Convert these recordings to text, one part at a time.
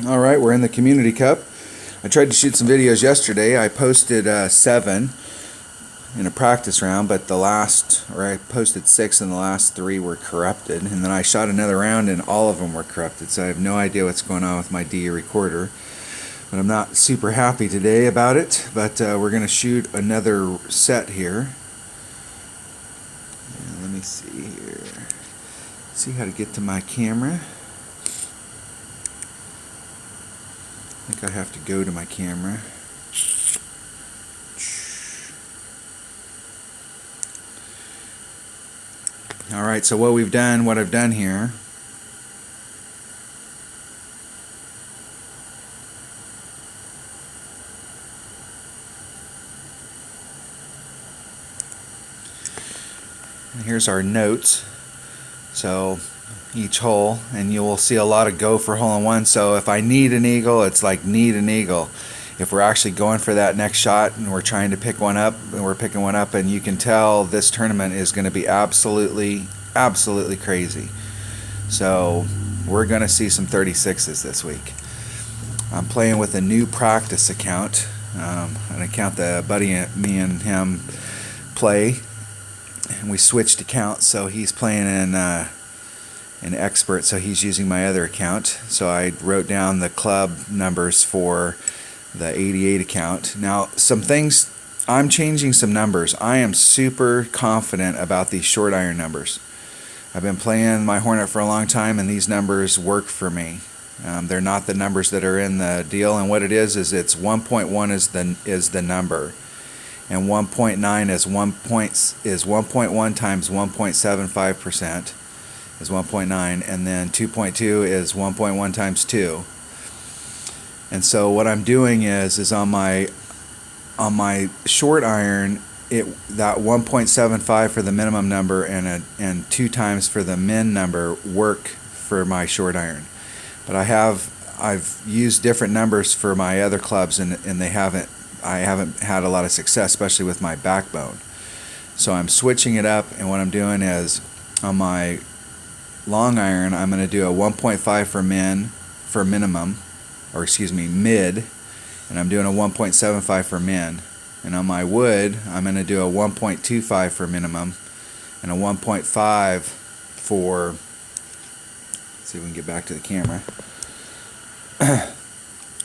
Alright, we're in the Community Cup. I tried to shoot some videos yesterday. I posted 7 in a practice round, but I posted 6 and the last 3 were corrupted. And then I shot another round and all of them were corrupted, so I have no idea what's going on with my DE recorder. But I'm not super happy today about it, but we're going to shoot another set here. And let me see here. See how to get to my camera. I think I have to go to my camera. Alright, so what I've done here, and here's our notes. So each hole, and you will see a lot of go for hole-in-one. So if I need an eagle, it's like need an eagle. If we're actually going for that next shot and we're trying to pick one up, and we're picking one up, and you can tell this tournament is going to be absolutely crazy. So we're going to see some 36s this week. I'm playing with a new practice account, an account that a buddy, me and him play, and we switched accounts. So he's playing in an expert, so he's using my other account. So I wrote down the club numbers for the 88 account. Now, some things, I'm changing some numbers. I am super confident about these short iron numbers. I've been playing my Hornet for a long time, and these numbers work for me. They're not the numbers that are in the deal, and what it is it's 1.1 is the number, and 1.9 is 1.1 times 1.75% is 1.9, and then 2.2 is 1.1 times 2. And so what I'm doing is on my short iron, that 1.75 for the minimum number and 2 times for the min number work for my short iron. But I've used different numbers for my other clubs, and I haven't had a lot of success, especially with my backbone. So I'm switching it up, and what I'm doing is on my long iron, I'm going to do a 1.5 for minimum, or excuse me, mid, and I'm doing a 1.75 for min. And on my wood, I'm going to do a 1.25 for minimum and a 1.5 for, let's see if we can get back to the camera.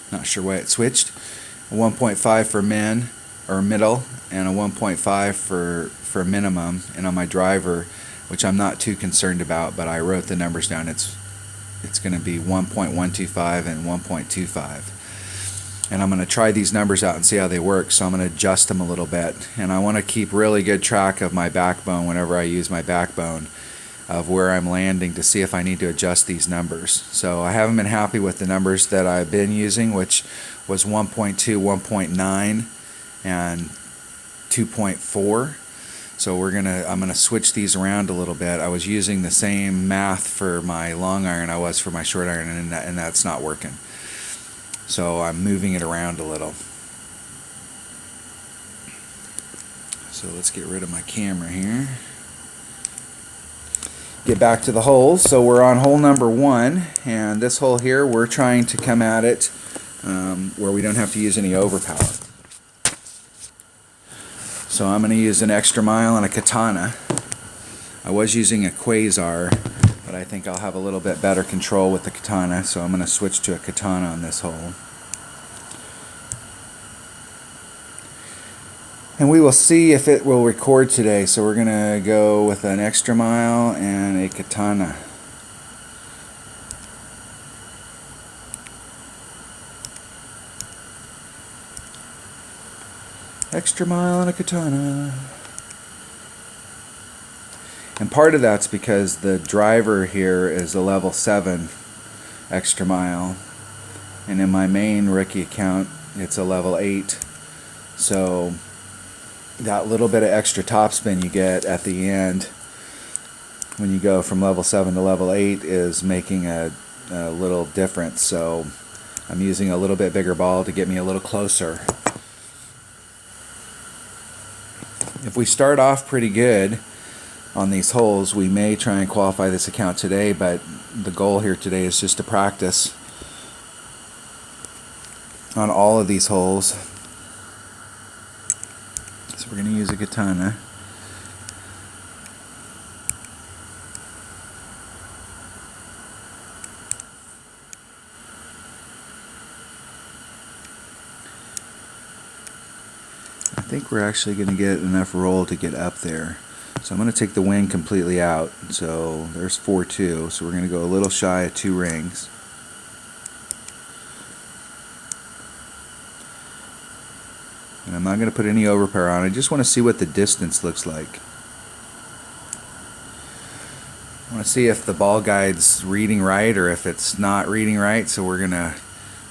Not sure why it switched. A 1.5 for min, or middle, and a 1.5 for minimum. And on my driver, which I'm not too concerned about, but I wrote the numbers down, it's going to be 1.125 and 1.25. And I'm going to try these numbers out and see how they work, so I'm going to adjust them a little bit. And I want to keep really good track of my backbone whenever I use my backbone, of where I'm landing, to see if I need to adjust these numbers. So I haven't been happy with the numbers that I've been using, which was 1.2, 1.9, and 2.4. So I'm gonna switch these around a little bit. I was using the same math for my long iron I was for my short iron, and that's not working. So I'm moving it around a little. So let's get rid of my camera here. Get back to the holes. So we're on hole number 1, and this hole here, we're trying to come at it where we don't have to use any overpower. So I'm going to use an extra mile and a katana. I was using a quasar, but I think I'll have a little bit better control with the katana, so I'm going to switch to a katana on this hole. And we will see if it will record today, so we're going to go with an extra mile and a katana. Extra mile and a katana. And part of that's because the driver here is a level 7 extra mile, and in my main rookie account it's a level 8. So that little bit of extra topspin you get at the end when you go from level 7 to level 8 is making a little difference. So I'm using a little bit bigger ball to get me a little closer. If we start off pretty good on these holes, we may try and qualify this account today, but the goal here today is just to practice on all of these holes. So we're going to use a katana. I think we're actually going to get enough roll to get up there. So I'm going to take the wing completely out. So there's 4-2. So we're going to go a little shy of 2 rings. And I'm not going to put any overpower on. I just want to see what the distance looks like. I want to see if the ball guide's reading right or if it's not reading right. So we're going to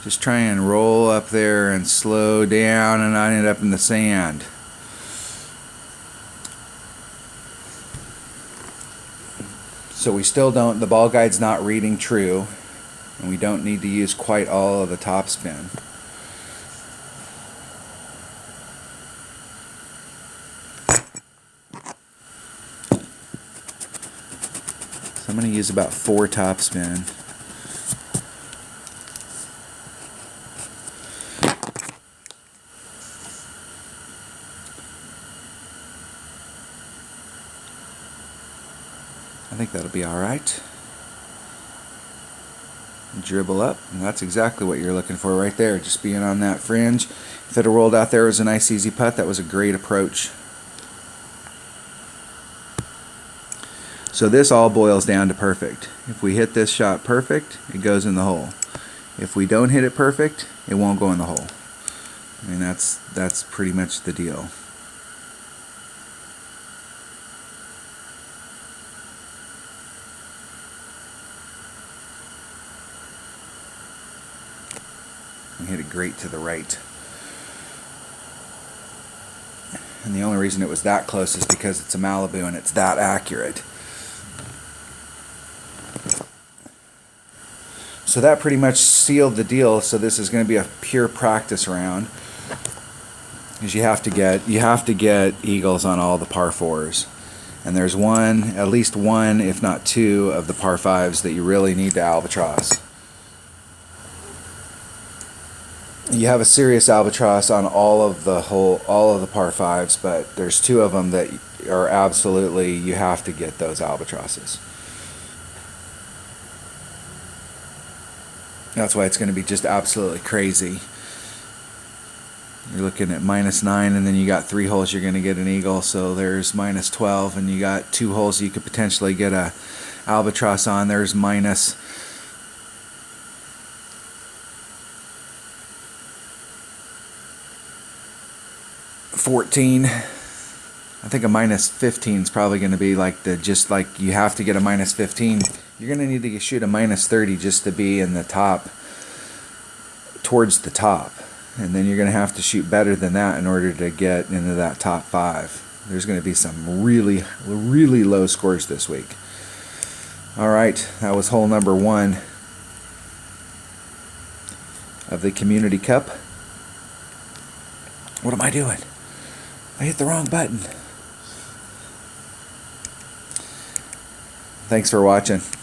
just try and roll up there and slow down and not end up in the sand. So we still don't, the ball guide's not reading true, and we don't need to use quite all of the top spin. So I'm going to use about 4 top spin. I think that'll be alright. Dribble up, and that's exactly what you're looking for right there, just being on that fringe. If it had rolled out there, it was a nice easy putt. That was a great approach. So this all boils down to perfect. If we hit this shot perfect, it goes in the hole. If we don't hit it perfect, it won't go in the hole. I mean, that's pretty much the deal. We hit it great to the right. And the only reason it was that close is because it's a Malibu and it's that accurate. So that pretty much sealed the deal. So this is going to be a pure practice round, because you have to get eagles on all the par 4s. And there's at least one, if not 2, of the par 5s that you really need to albatross. You have a serious albatross on all of the par 5s, but there's 2 of them that are absolutely, you have to get those albatrosses. That's why it's going to be just absolutely crazy. You're looking at -9, and then you got 3 holes you're going to get an eagle, so there's -12, and you got 2 holes you could potentially get a albatross on. There's -14. I think a -15 is probably going to be like just like you have to get a -15. You're going to need to shoot a -30 just to be in the top, towards the top. And then you're going to have to shoot better than that in order to get into that top 5. There's going to be some really, really low scores this week. Alright, that was hole number 1 of the Community Cup. What am I doing? I hit the wrong button. Thanks for watching.